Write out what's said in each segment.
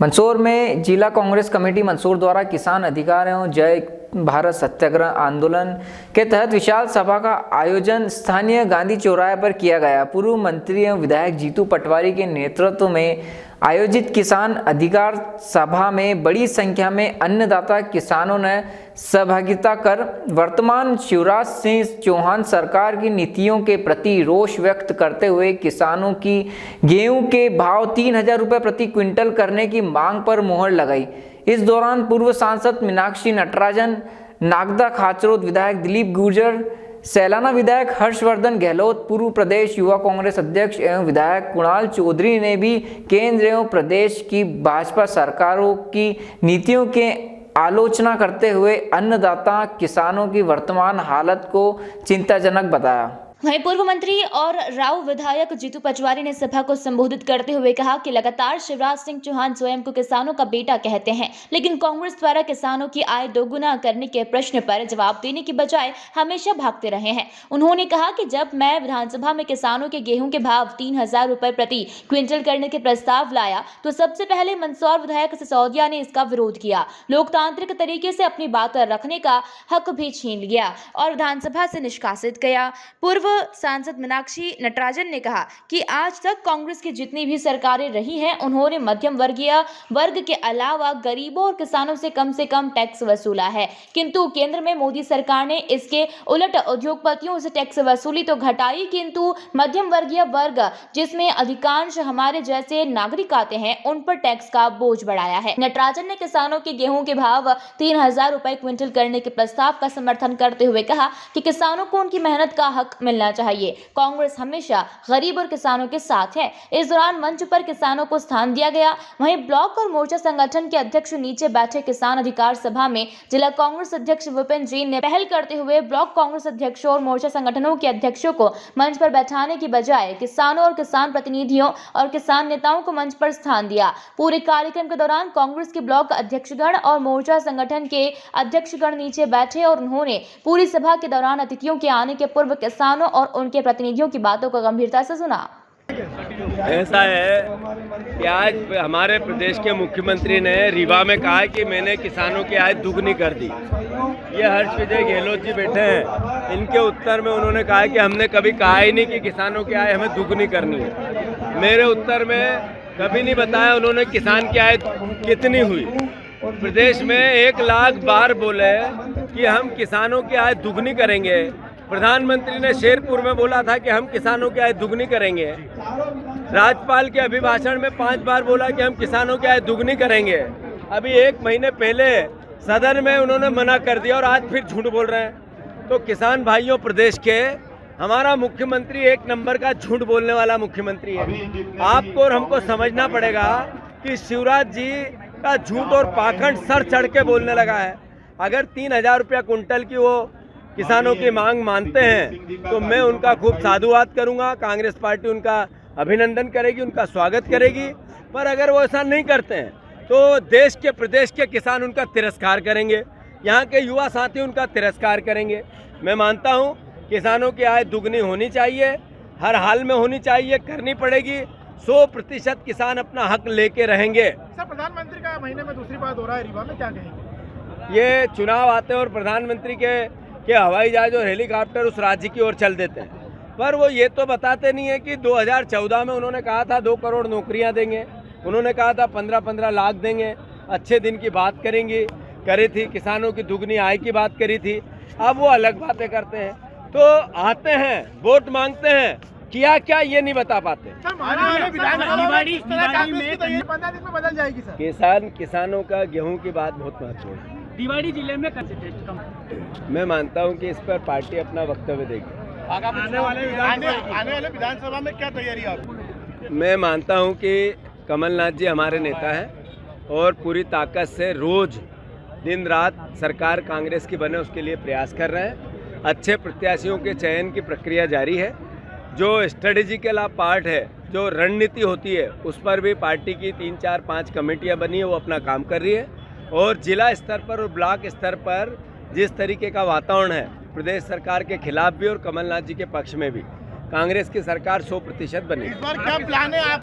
मंदसौर में जिला कांग्रेस कमेटी मंदसौर द्वारा किसान अधिकार एवं जय भारत सत्याग्रह आंदोलन के तहत विशाल सभा का आयोजन स्थानीय गांधी चौराहे पर किया गया। पूर्व मंत्री एवं विधायक जीतू पटवारी के नेतृत्व में आयोजित किसान अधिकार सभा में बड़ी संख्या में अन्नदाता किसानों ने सहभागिता कर वर्तमान शिवराज सिंह चौहान सरकार की नीतियों के प्रति रोष व्यक्त करते हुए किसानों की गेहूं के भाव 3000 रुपये प्रति क्विंटल करने की मांग पर मुहर लगाई। इस दौरान पूर्व सांसद मीनाक्षी नटराजन, नागदा खाचरोद विधायक दिलीप गुर्जर, सैलाना विधायक हर्षवर्धन गहलोत, पूर्व प्रदेश युवा कांग्रेस अध्यक्ष एवं विधायक कुणाल चौधरी ने भी केंद्र एवं प्रदेश की भाजपा सरकारों की नीतियों के आलोचना करते हुए अन्नदाता किसानों की वर्तमान हालत को चिंताजनक बताया। वहीं पूर्व मंत्री और राव विधायक जीतू पटवारी ने सभा को संबोधित करते हुए कहा कि लगातार शिवराज सिंह चौहान स्वयं को किसानों का बेटा कहते हैं, लेकिन कांग्रेस द्वारा किसानों की आय दोगुना करने के प्रश्न पर जवाब देने की बजाय हमेशा भागते रहे हैं। उन्होंने कहा कि जब मैं विधानसभा में किसानों के गेहूं के भाव 3000 रुपये प्रति क्विंटल करने के प्रस्ताव लाया तो सबसे पहले मंदसौर विधायक सिसोदिया ने इसका विरोध किया, लोकतांत्रिक तरीके से अपनी बात रखने का हक भी छीन लिया और विधानसभा से निष्कासित किया। पूर्व सांसद मीनाक्षी नटराजन ने कहा कि आज तक कांग्रेस की जितनी भी सरकारें रही हैं, उन्होंने मध्यम वर्गीय वर्ग के अलावा गरीबों और किसानों से कम टैक्स वसूला है, किंतु केंद्र में मोदी सरकार ने इसके उलट उद्योगपतियों से टैक्स वसूली तो घटाई, किंतु मध्यम वर्गीय वर्ग जिसमें अधिकांश हमारे जैसे नागरिक आते हैं, उन पर टैक्स का बोझ बढ़ाया है। नटराजन ने किसानों के गेहूं के भाव 3000 रुपए क्विंटल करने के प्रस्ताव का समर्थन करते हुए कहा कि किसानों को उनकी मेहनत का हक मिलना चाहिए। कांग्रेस हमेशा गरीब और किसानों के साथ है। इस दौरान मंच पर किसानों को स्थान दिया गया। वहीं ब्लॉक और मोर्चा संगठन के अध्यक्ष नीचे बैठे किसान अधिकार सभा में जिला कांग्रेस अध्यक्ष विपिन जैन ने पहल करते हुए ब्लॉक कांग्रेस अध्यक्षों और मोर्चा संगठनों के अध्यक्षों को मंच पर बैठाने की बजाय किसानों और किसान प्रतिनिधियों और किसान नेताओं को मंच पर स्थान दिया। पूरे कार्यक्रम के दौरान कांग्रेस के ब्लॉक अध्यक्षगण और मोर्चा संगठन के अध्यक्षगण नीचे बैठे और उन्होंने पूरी सभा के दौरान अतिथियों के आने के पूर्व किसानों और उनके प्रतिनिधियों की बातों को गंभीरता से सुना। ऐसा है कि आज हमारे प्रदेश के मुख्यमंत्री ने रीवा में कहा कि मैंने किसानों की आय दुगनी कर दी। ये हर्षवर्धन गहलोत जी बैठे हैं, इनके उत्तर में उन्होंने कहा कि हमने कभी कहा ही नहीं कि किसानों की आय हमें दुगनी करनी है। मेरे उत्तर में कभी नहीं बताया उन्होंने किसान की आय कितनी हुई। प्रदेश में 1 लाख बार बोले कि हम किसानों की आय दुगनी करेंगे। प्रधानमंत्री ने शेरपुर में बोला था कि हम किसानों की आय दुगनी करेंगे। राज्यपाल के अभिभाषण में 5 बार बोला कि हम किसानों की आय दुगनी करेंगे। अभी 1 महीने पहले सदन में उन्होंने मना कर दिया और आज फिर झूठ बोल रहे हैं। तो किसान भाइयों, प्रदेश के हमारा मुख्यमंत्री 1 नंबर का झूठ बोलने वाला मुख्यमंत्री है। आपको और हमको समझना पड़ेगा कि शिवराज जी का झूठ और पाखंड सर चढ़ के बोलने लगा है। अगर 3000 रुपया कुंटल की वो किसानों की मांग मानते हैं तो मैं उनका खूब साधुवाद करूंगा। कांग्रेस पार्टी उनका अभिनंदन करेगी, उनका स्वागत करेगी। पर अगर वो ऐसा नहीं करते हैं तो देश के प्रदेश के किसान उनका तिरस्कार करेंगे, यहाँ के युवा साथी उनका तिरस्कार करेंगे। मैं मानता हूँ किसानों की आय दुगनी होनी चाहिए, हर हाल में होनी चाहिए, करनी पड़ेगी। 100% किसान अपना हक लेके रहेंगे। सर, प्रधानमंत्री का महीने में दूसरी बार हो रहा है रीवा में, क्या कहेंगे? ये चुनाव आते हैं और प्रधानमंत्री के हवाई जहाज और हेलीकॉप्टर उस राज्य की ओर चल देते हैं, पर वो ये तो बताते नहीं है कि 2014 में उन्होंने कहा था 2 करोड़ नौकरियां देंगे, उन्होंने कहा था 15-15 लाख देंगे, अच्छे दिन की बात करी थी, किसानों की दुगनी आय की बात करी थी। अब वो अलग बातें करते हैं। तो आते हैं, वोट मांगते हैं, किया क्या ये नहीं बता पाते। बदल जाएगी सर। किसानों का गेहूं की बात बहुत महत्वपूर्ण है। दिवाड़ी जिले में मैं मानता हूं कि इस पर पार्टी अपना वक्तव्य देगी। आने वाले विधानसभा में क्या तैयारी आपकी? मैं मानता हूं कि कमलनाथ जी हमारे नेता हैं और पूरी ताकत से रोज दिन रात सरकार कांग्रेस की बने उसके लिए प्रयास कर रहे हैं। अच्छे प्रत्याशियों के चयन की प्रक्रिया जारी है। जो स्ट्रेटेजिकल पार्ट है, जो रणनीति होती है, उस पर भी पार्टी की 3, 4, 5 कमेटियां बनी है, वो अपना काम कर रही है। और जिला स्तर पर और ब्लॉक स्तर पर जिस तरीके का वातावरण है, प्रदेश सरकार के खिलाफ भी और कमलनाथ जी के पक्ष में भी, कांग्रेस की सरकार 100% बनी। इस बार क्या प्लान है आप?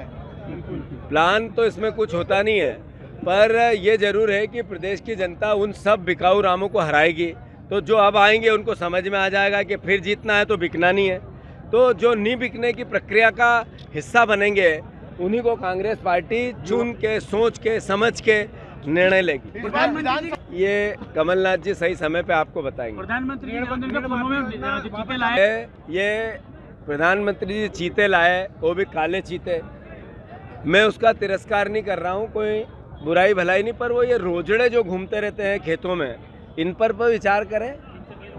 प्लान तो इसमें कुछ होता नहीं है। पर ये जरूर है कि प्रदेश की जनता उन सब बिकाऊ रामों को हराएगी। तो जो अब आएंगे उनको समझ में आ जाएगा कि फिर जीतना है तो बिकना नहीं है। तो जो नहीं बिकने की प्रक्रिया का हिस्सा बनेंगे उन्हीं को कांग्रेस पार्टी चुन के, सोच के, समझ के निर्णय लेगी। ये कमलनाथ जी सही समय पे आपको बताएंगे। ये प्रधानमंत्री जी चीते लाए, वो भी काले चीते। मैं उसका तिरस्कार नहीं कर रहा हूँ, कोई बुराई भलाई नहीं, पर वो ये रोजड़े जो घूमते रहते हैं खेतों में, इन पर विचार करें।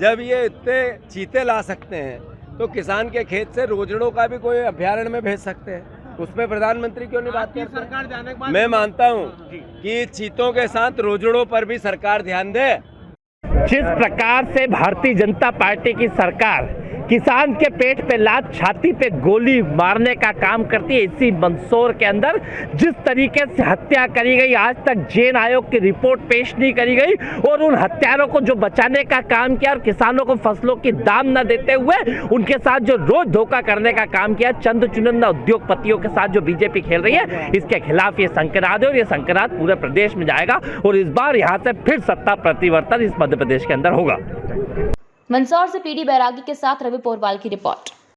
जब ये इतने चीते ला सकते हैं तो किसान के खेत से रोजड़ों का भी कोई अभ्यारण्य में भेज सकते हैं। उसमें प्रधानमंत्री क्यों नहीं बात करते? मैं मानता हूं कि चीतों के साथ रोजड़ों पर भी सरकार ध्यान दे। जिस प्रकार से भारतीय जनता पार्टी की सरकार किसान के पेट पे लात, छाती पे गोली मारने का काम करती है, इसी मंदसौर के अंदर जिस तरीके से हत्या करी गई, आज तक जेल आयोग की रिपोर्ट पेश नहीं करी गई और उन हत्यारों को जो बचाने का काम किया और किसानों को फसलों की दाम न देते हुए उनके साथ जो रोज धोखा करने का काम किया, चंद चुनिंदा उद्योगपतियों के साथ जो बीजेपी खेल रही है, इसके खिलाफ ये संक्रांत है और ये संक्रांत पूरे प्रदेश में जाएगा और इस बार यहाँ से फिर सत्ता परिवर्तन इस मध्य प्रदेश के अंदर होगा। मंदसौर से पीडी बैरागी के साथ रवि पोरवाल की रिपोर्ट।